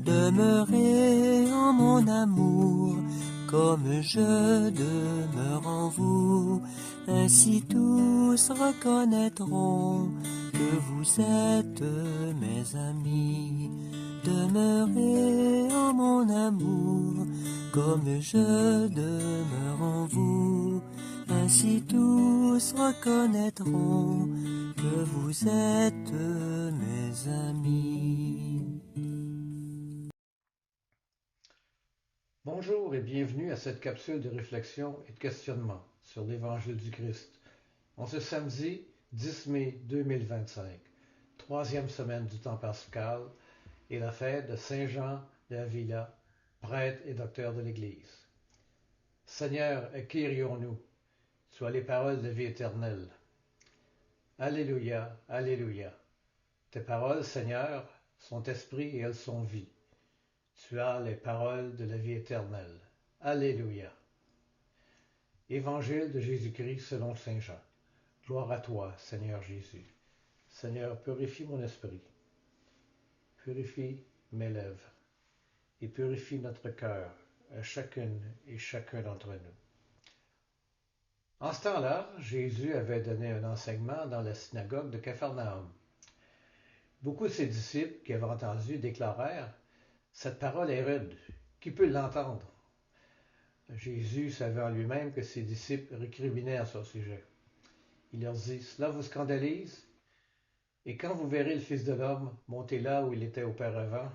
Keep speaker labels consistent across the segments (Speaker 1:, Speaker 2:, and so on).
Speaker 1: Demeurez en mon amour, comme je demeure en vous. Ainsi tous reconnaîtront que vous êtes mes amis. Demeurez en mon amour, comme je demeure en vous. Ainsi tous reconnaîtront que vous êtes mes amis.
Speaker 2: Bonjour et bienvenue à cette capsule de réflexion et de questionnement sur l'Évangile du Christ. En ce samedi 10 mai 2025, troisième semaine du temps pascal et la fête de Saint Jean d'Avila, prêtre et docteur de l'Église. Seigneur, acquérions-nous, soit les paroles de vie éternelle. Alléluia, Alléluia. Tes paroles, Seigneur, sont esprit et elles sont vie. Tu as les paroles de la vie éternelle. Alléluia. Évangile de Jésus-Christ selon Saint Jean. Gloire à toi, Seigneur Jésus. Seigneur, purifie mon esprit. Purifie mes lèvres. Et purifie notre cœur, à chacune et chacun d'entre nous. En ce temps-là, Jésus avait donné un enseignement dans la synagogue de Capharnaüm. Beaucoup de ses disciples qui avaient entendu déclarèrent « Cette parole est rude, qui peut l'entendre ?» Jésus savait en lui-même que ses disciples récriminaient à son sujet. Il leur dit « Cela vous scandalise? Et quand vous verrez le Fils de l'homme monter là où il était auparavant,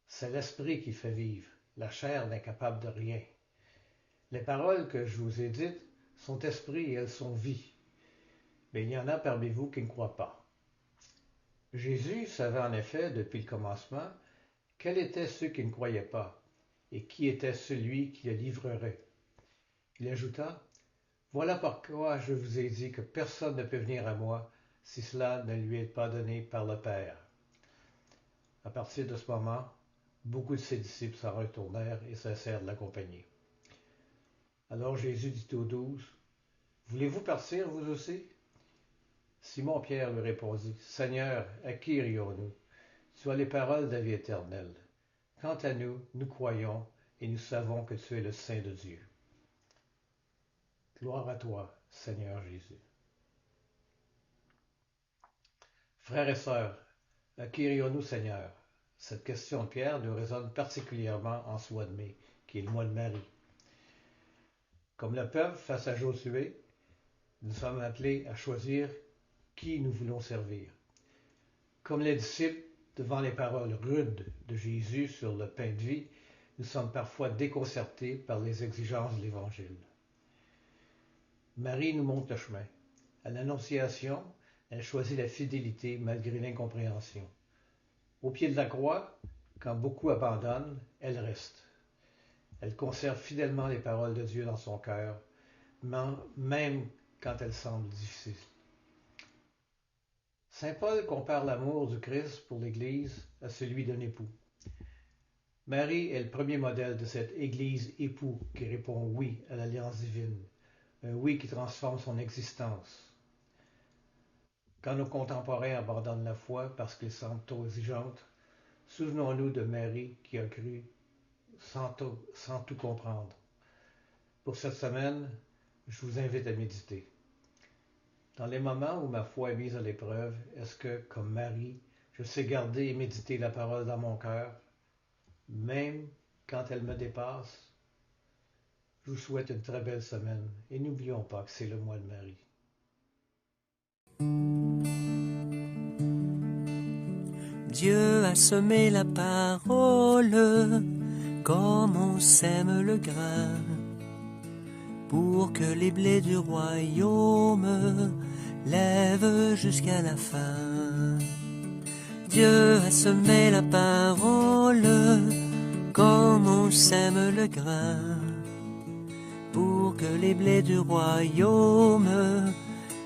Speaker 2: c'est l'esprit qui fait vivre, la chair n'est capable de rien. Les paroles que je vous ai dites sont esprit et elles sont vie. Mais il y en a parmi vous qui ne croient pas. » Jésus savait en effet depuis le commencement quels étaient ceux qui ne croyaient pas et qui était celui qui le livrerait. Il ajouta « Voilà pourquoi je vous ai dit que personne ne peut venir à moi si cela ne lui est pas donné par le Père. » À partir de ce moment, beaucoup de ses disciples s'en retournèrent et cessèrent de l'accompagner. Alors Jésus dit aux 12, « Voulez-vous partir vous aussi ?» Simon-Pierre lui répondit, « Seigneur, à qui irions-nous? Tu as les paroles de la vie éternelle. Quant à nous, nous croyons et nous savons que tu es le Saint de Dieu. » Gloire à toi, Seigneur Jésus. Frères et sœurs, à qui irions-nous, Seigneur? Cette question de Pierre nous résonne particulièrement en ce mois de mai, qui est le mois de Marie. Comme le peuple face à Josué, nous sommes appelés à choisir qui nous voulons servir. Comme les disciples, devant les paroles rudes de Jésus sur le pain de vie, nous sommes parfois déconcertés par les exigences de l'Évangile. Marie nous montre le chemin. À l'Annonciation, elle choisit la fidélité malgré l'incompréhension. Au pied de la croix, quand beaucoup abandonnent, elle reste. Elle conserve fidèlement les paroles de Dieu dans son cœur, même quand elles semblent difficiles. Saint Paul compare l'amour du Christ pour l'Église à celui d'un époux. Marie est le premier modèle de cette Église époux qui répond oui à l'alliance divine, un oui qui transforme son existence. Quand nos contemporains abandonnent la foi parce qu'ils semblent trop exigeantes, souvenons-nous de Marie qui a cru sans tout comprendre. Pour cette semaine, je vous invite à méditer. Dans les moments où ma foi est mise à l'épreuve, est-ce que, comme Marie, je sais garder et méditer la parole dans mon cœur, même quand elle me dépasse? Je vous souhaite une très belle semaine et n'oublions pas que c'est le mois de Marie.
Speaker 1: Dieu a semé la parole comme on sème le grain, pour que les blés du royaume lèvent jusqu'à la fin. Dieu a semé la parole comme on sème le grain, pour que les blés du royaume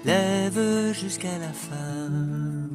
Speaker 1: lèvent jusqu'à la fin.